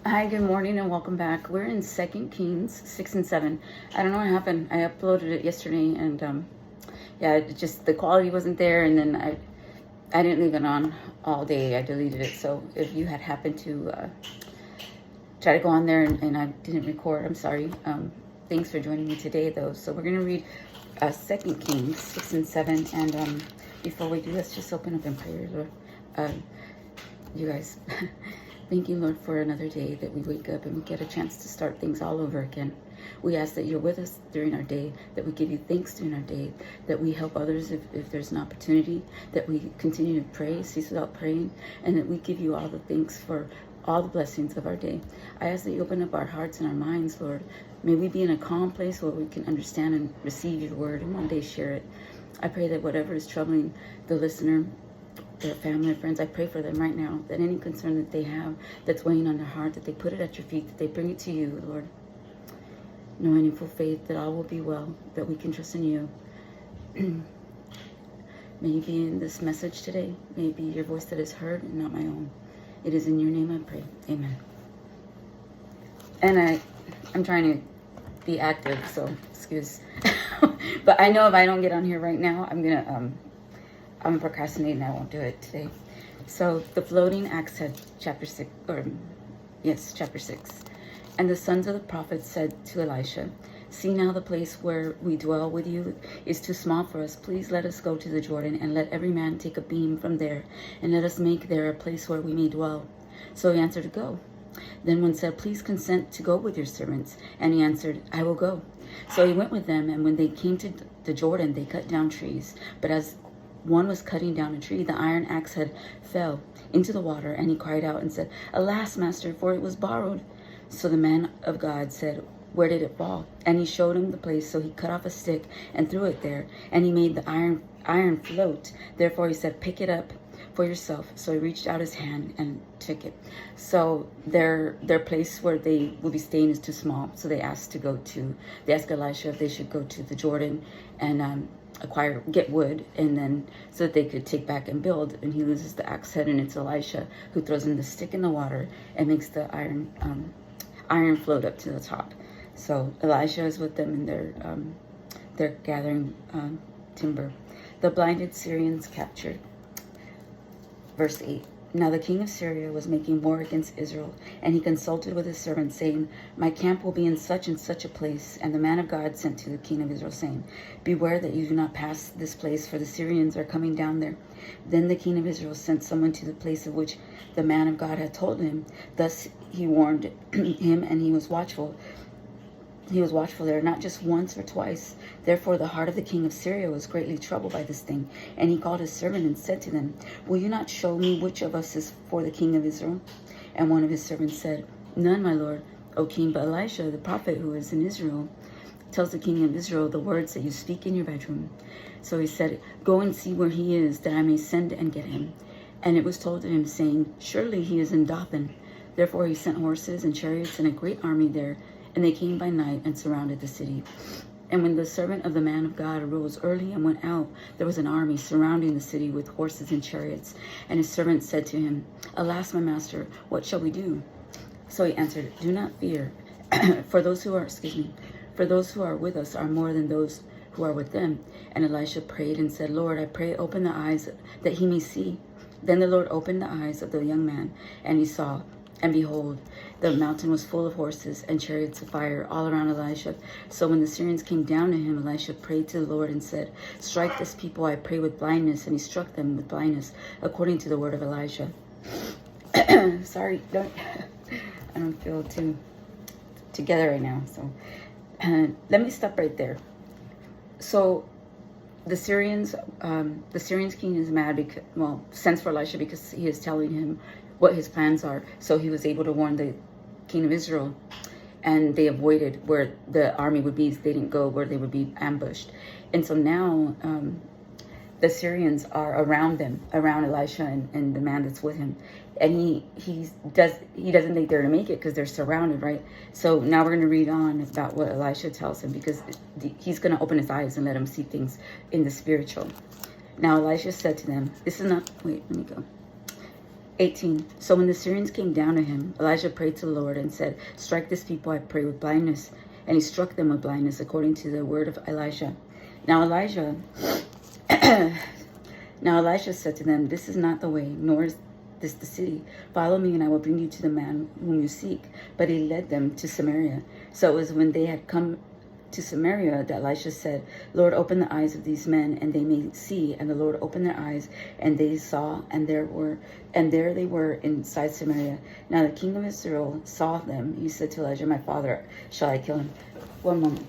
Hi, good morning, and welcome back. We're in Second Kings 6 and 7. I don't know what happened. I uploaded it yesterday, and yeah, it just the quality wasn't there, and then I didn't leave it on all day. I deleted it. So if you had happened to try to go on there and I didn't record, I'm sorry. Thanks for joining me today, though. So we're gonna read Second Kings 6 and 7, and before we do, let's just open up in prayer, Lord. You guys. Thank you, Lord, for another day that we wake up and we get a chance to start things all over again. We ask that you're with us during our day, that we give you thanks during our day, that we help others if there's an opportunity, that we continue to pray, cease without praying, and that we give you all the thanks for all the blessings of our day. I ask that you open up our hearts and our minds, Lord. May we be in a calm place where we can understand and receive your word and one day share it. I pray that whatever is troubling the listener, their family and friends, I pray for them right now, that any concern that they have that's weighing on their heart, that they put it at your feet, that they bring it to you, Lord, knowing in full faith that all will be well, that we can trust in you. May you be in this message today. May it be your voice that is heard and not my own. It is in your name I pray. Amen. And I'm trying to be active, so excuse. But I know if I don't get on here right now, I'm procrastinating. I won't do it today. So the floating axe head, chapter 6, chapter 6. And the sons of the prophets said to Elisha, "See now, the place where we dwell with you is too small for us. Please let us go to the Jordan, and let every man take a beam from there, and let us make there a place where we may dwell." So he answered, "Go." Then one said, "Please consent to go with your servants." And he answered, "I will go." So he went with them, and when they came to the Jordan, they cut down trees. But as one was cutting down a tree, the iron axe head fell into the water, and he cried out and said, "Alas, master, for it was borrowed." So the man of God said, "Where did it fall?" And he showed him the place. So he cut off a stick and threw it there, and he made the iron float. Therefore he said, "Pick it up for yourself." So he reached out his hand and took it. So their place where they would be staying is too small. So they asked Elisha if they should go to the Jordan and get wood, and then so that they could take back and build. And he loses the axe head, and it's Elisha who throws in the stick in the water and makes the iron float up to the top. So Elisha is with them, and they're gathering timber. The blinded Syrians captured. Verse 8. Now the king of Syria was making war against Israel, and he consulted with his servants, saying, "My camp will be in such and such a place." And the man of God sent to the king of Israel, saying, "Beware that you do not pass this place, for the Syrians are coming down there." Then the king of Israel sent someone to the place of which the man of God had told him. Thus he warned him, and he was watchful. He was watchful there, not just once or twice. Therefore the heart of the king of Syria was greatly troubled by this thing. And he called his servant and said to them, "Will you not show me which of us is for the king of Israel?" And one of his servants said, "None, my lord, O king, but Elisha, the prophet who is in Israel, tells the king of Israel the words that you speak in your bedroom." So he said, "Go and see where he is, that I may send and get him." And it was told to him, saying, "Surely he is in Dothan." Therefore he sent horses and chariots and a great army there, and they came by night and surrounded the city. And when the servant of the man of God arose early and went out, there was an army surrounding the city with horses and chariots. And his servant said to him, "Alas, my master, what shall we do?" So he answered, "Do not fear, for those who are with us are more than those who are with them." And Elisha prayed and said, "Lord, I pray, open the eyes that he may see." Then the Lord opened the eyes of the young man, and he saw. And behold, the mountain was full of horses and chariots of fire all around Elisha. So when the Syrians came down to him, Elisha prayed to the Lord and said, "Strike this people, I pray, with blindness." And he struck them with blindness, according to the word of Elijah. Sorry, I don't feel too together right now. So let me stop right there. So the Syrians king is mad because, sends for Elisha because he is telling him what his plans are. So he was able to warn the king of Israel, and they avoided where the army would be. They didn't go where they would be ambushed. And so now the Syrians are around Elisha and the man that's with him. And he doesn't think they're going to make it because they're surrounded, right? So now we're going to read on about what Elisha tells him, because he's going to open his eyes and let him see things in the spiritual. Now Elisha said to them, "This is not," wait, let me go. 18. So when the Syrians came down to him, Elijah prayed to the Lord and said, strike this people, I pray, with blindness. And he struck them with blindness according to the word of Elijah. Now Elijah said to them, this is not the way, nor is this the city. Follow me, and I will bring you to the man whom you seek. But he led them to Samaria. So it was when they had come to Samaria that Elisha said, Lord, open the eyes of these men, and they may see. And the Lord opened their eyes, and they saw, and there they were inside Samaria. Now the king of Israel saw them. He said to Elijah, my father, shall I kill him? One moment.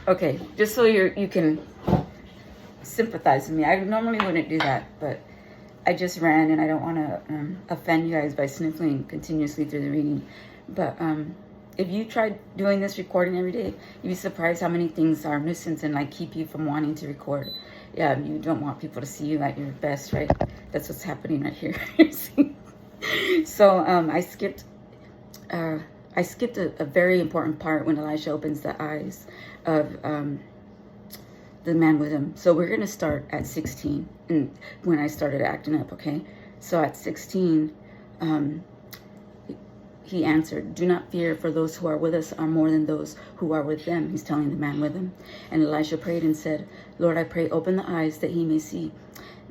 Okay, just so you can sympathize with me. I normally wouldn't do that, but I just ran, and I don't want to offend you guys by sniffling continuously through the reading. But if you tried doing this recording every day, you'd be surprised how many things are nuisance and like keep you from wanting to record. Yeah, you don't want people to see you at your best, right? That's what's happening right here. So I skipped a very important part when Elisha opens the eyes of the man with him. So we're going to start at 16, and when I started acting up, okay? So at 16, he answered, do not fear, for those who are with us are more than those who are with them. He's telling the man with him. And Elisha prayed and said, Lord, I pray, open the eyes that he may see.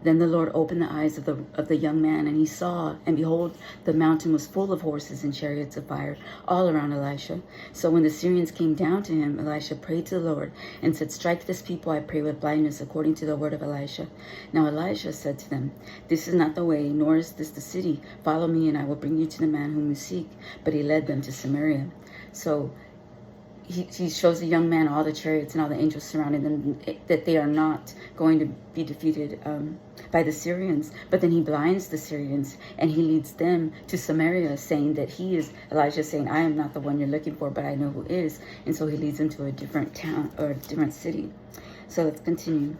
Then the Lord opened the eyes of the young man, and he saw, and behold, the mountain was full of horses and chariots of fire all around Elisha. So when the Syrians came down to him, Elisha prayed to the Lord and said, strike this people, I pray, with blindness according to the word of Elisha. Now Elisha said to them, this is not the way, nor is this the city. Follow me, and I will bring you to the man whom you seek. But he led them to Samaria. So he shows the young man all the chariots and all the angels surrounding them, that they are not going to be defeated by the Syrians. But then he blinds the Syrians, and he leads them to Samaria, saying that he is, Elijah saying, I am not the one you're looking for, but I know who is. And so he leads them to a different town or a different city. So let's continue.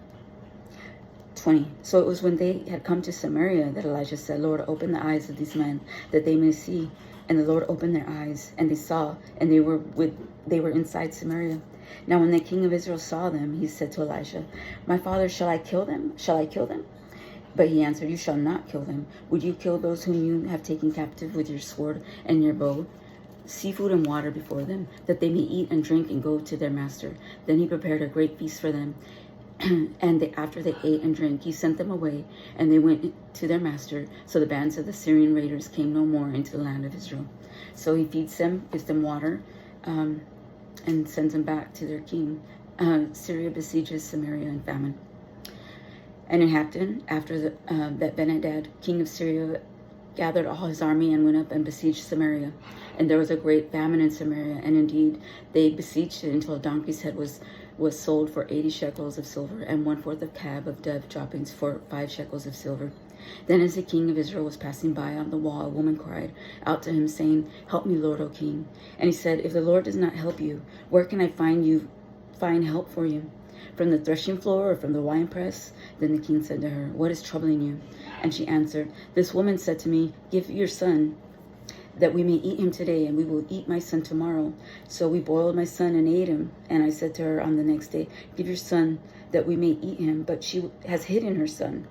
20. So it was when they had come to Samaria that Elijah said, Lord, open the eyes of these men, that they may see. And the Lord opened their eyes, and they saw, and they were inside Samaria. Now when the king of Israel saw them, he said to Elisha, my father, shall I kill them? Shall I kill them? But he answered, you shall not kill them. Would you kill those whom you have taken captive with your sword and your bow? See food and water before them, that they may eat and drink and go to their master. Then he prepared a great feast for them. And after they ate and drank, he sent them away, and they went to their master. So the bands of the Syrian raiders came no more into the land of Israel. So he feeds them, gives them water, and sends them back to their king. Syria besieges Samaria in famine. And it happened after that Ben-Hadad, king of Syria, gathered all his army and went up and besieged Samaria. And there was a great famine in Samaria, and indeed they besieged it until a donkey's head was sold for 80 shekels of silver, and 1/4 of cab of dove droppings for 5 shekels of silver. Then as the king of Israel was passing by on the wall, a woman cried out to him, saying, help me, Lord, O king. And he said, if the Lord does not help you, where can I find help for you? From the threshing floor or from the winepress? Then the king said to her, what is troubling you? And she answered, this woman said to me, give your son, that we may eat him today, and we will eat my son tomorrow. So we boiled my son and ate him. And I said to her on the next day, give your son, that we may eat him. But she has hidden her son.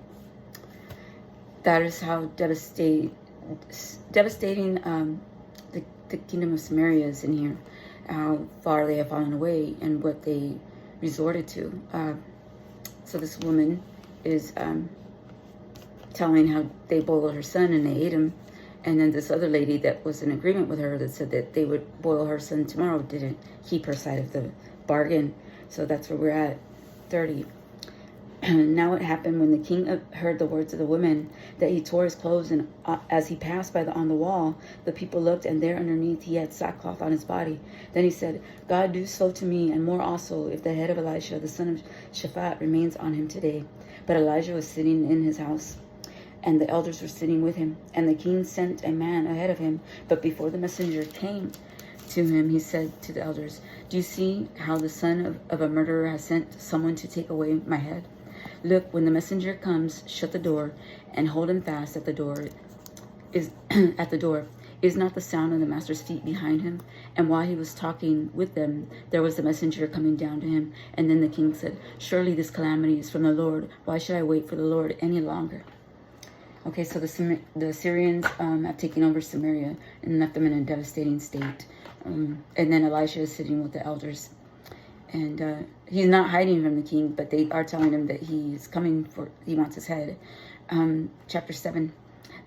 That is how devastating the kingdom of Samaria is in here. How far they have fallen away and what they resorted to. So this woman is telling how they boiled her son and they ate him. And then this other lady that was in agreement with her that said that they would boil her son tomorrow didn't keep her side of the bargain. So that's where we're at. 30. Now it happened when the king heard the words of the woman that he tore his clothes, and as he passed by on the wall, the people looked, and there underneath he had sackcloth on his body. Then he said, God, do so to me, and more also, if the head of Elisha, the son of Shaphat, remains on him today. But Elijah was sitting in his house, and the elders were sitting with him. And the king sent a man ahead of him. But before the messenger came to him, he said to the elders, do you see how the son of a murderer has sent someone to take away my head? Look, when the messenger comes, shut the door and hold him fast at the door. Is at the door. Is not the sound of the master's feet behind him? And while he was talking with them, there was the messenger coming down to him. And then the king said, surely this calamity is from the Lord. Why should I wait for the Lord any longer? Okay, so the Syrians have taken over Samaria and left them in a devastating state. And then Elisha is sitting with the elders. And he's not hiding from the king, but they are telling him that he's coming he wants his head. Chapter 7.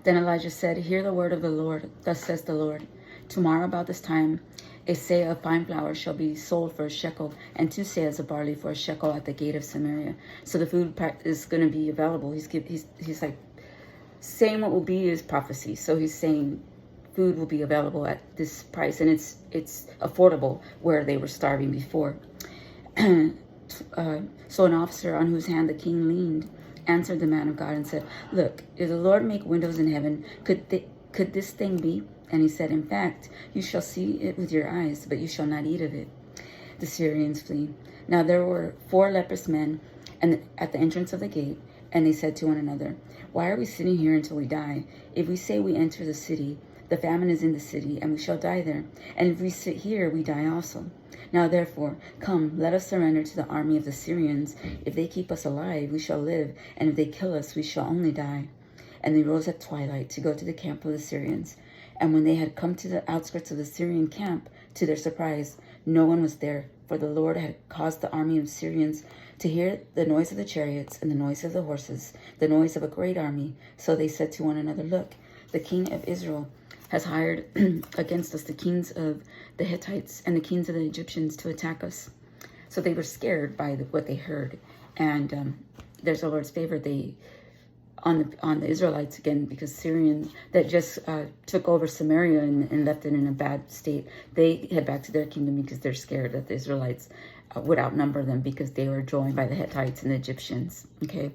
Then Elijah said, hear the word of the Lord. Thus says the Lord, tomorrow about this time, a seah of fine flour shall be sold for a shekel, and 2 seahs of barley for a shekel at the gate of Samaria. So the food is going to be available. He's like saying what will be his prophecy. So he's saying food will be available at this price, and it's affordable where they were starving before. So an officer on whose hand the king leaned answered the man of God and said, look, if the Lord make windows in heaven, could this thing be? And he said, in fact, you shall see it with your eyes, but you shall not eat of it. The Syrians flee. Now there were 4 leprous men at the entrance of the gate, and they said to one another, why are we sitting here until we die? If we say we enter the city, the famine is in the city, and we shall die there. And if we sit here, we die also. Now therefore, come, let us surrender to the army of the Syrians. If they keep us alive, we shall live, and if they kill us, we shall only die. And they rose at twilight to go to the camp of the Syrians. And when they had come to the outskirts of the Syrian camp, to their surprise, no one was there, for the Lord had caused the army of Syrians to hear the noise of the chariots and the noise of the horses, the noise of a great army. So they said to one another, look, the king of Israel has hired against us the kings of the Hittites and the kings of the Egyptians to attack us. So they were scared by what they heard. And there's the Lord's favor. They on the Israelites again, because Syrians that just took over Samaria and left it in a bad state, they head back to their kingdom because they're scared that the Israelites would outnumber them because they were joined by the Hittites and the Egyptians. Okay,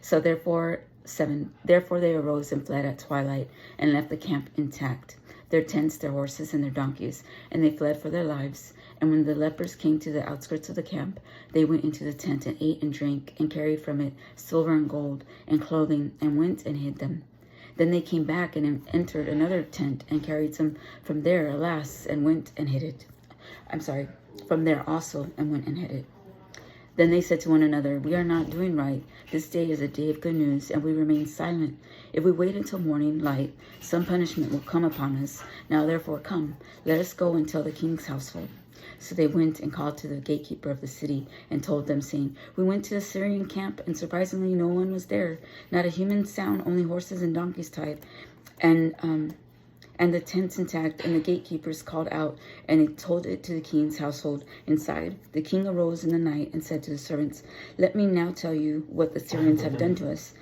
so therefore they arose and fled at twilight and left the camp intact, their tents, their horses, and their donkeys, and they fled for their lives. And when the lepers came to the outskirts of the camp, they went into the tent and ate and drank and carried from it silver and gold and clothing and went and hid them. Then they came back and entered another tent and carried some from there, alas, and went and hid it. From there also and went and hid it. Then they said to one another, we are not doing right. This day is a day of good news, and we remain silent. If we wait until morning light, some punishment will come upon us. Now therefore come, let us go and tell the king's household. So they went and called to the gatekeeper of the city and told them, saying, we went to the Syrian camp, and surprisingly no one was there, not a human sound, only horses and donkeys tied, and the tents intact, and the gatekeepers called out, and they told it to the king's household inside. The king arose in the night and said to the servants, let me now tell you what the Syrians have done to us.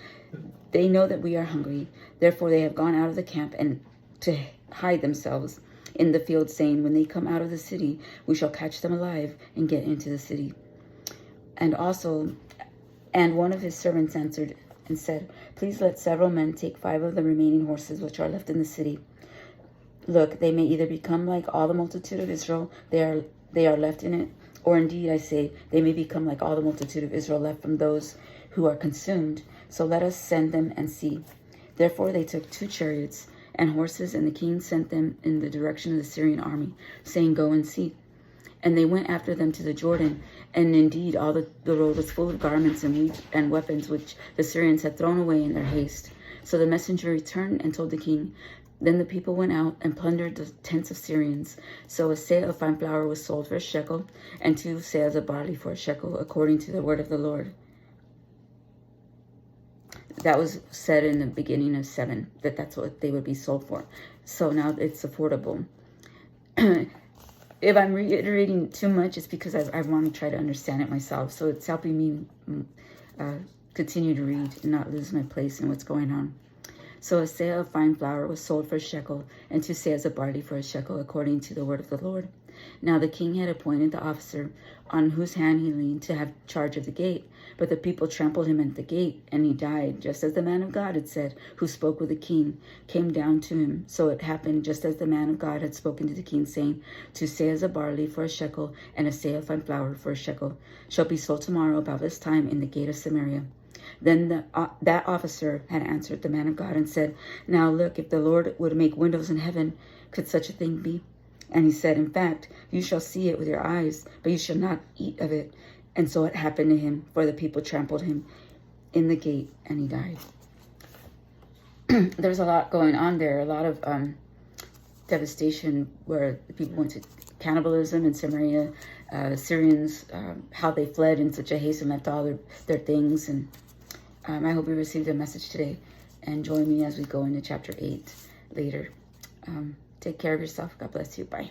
They know that we are hungry, therefore they have gone out of the camp and to hide themselves in the field, saying, when they come out of the city, we shall catch them alive and get into the city. And one of his servants answered and said, please let several men take 5 of the remaining horses which are left in the city. Look, they may either become like all the multitude of Israel, they are left in it, or indeed, I say, they may become like all the multitude of Israel left from those who are consumed. So let us send them and see. Therefore they took 2 chariots and horses, and the king sent them in the direction of the Syrian army, saying, go and see. And they went after them to the Jordan, and indeed all the road was full of garments and weapons which the Syrians had thrown away in their haste. So the messenger returned and told the king. Then the people went out and plundered the tents of Syrians. So a seah of fine flour was sold for a shekel, and 2 seahs of barley for a shekel, according to the word of the Lord. That was said in the beginning of 7, that's what they would be sold for. So now it's affordable. If I'm reiterating too much, it's because I want to try to understand it myself. So it's helping me continue to read and not lose my place in what's going on. So a seah of fine flour was sold for a shekel, and 2 seahs of barley for a shekel, according to the word of the Lord. Now the king had appointed the officer on whose hand he leaned to have charge of the gate. But the people trampled him at the gate, and he died, just as the man of God had said, who spoke with the king, came down to him. So it happened just as the man of God had spoken to the king, saying, 2 seahs of barley for a shekel, and a seah of fine flour for a shekel, shall be sold tomorrow about this time in the gate of Samaria. Then that officer had answered the man of God and said, now look, if the Lord would make windows in heaven, could such a thing be? And he said, in fact, you shall see it with your eyes, but you shall not eat of it. And so it happened to him, for the people trampled him in the gate, and he died. There's a lot going on there, a lot of devastation where the people went to cannibalism in Samaria, Syrians, how they fled in such a haste and left all their things. And I hope you received a message today, and join me as we go into chapter 8 later. Take care of yourself. God bless you. Bye.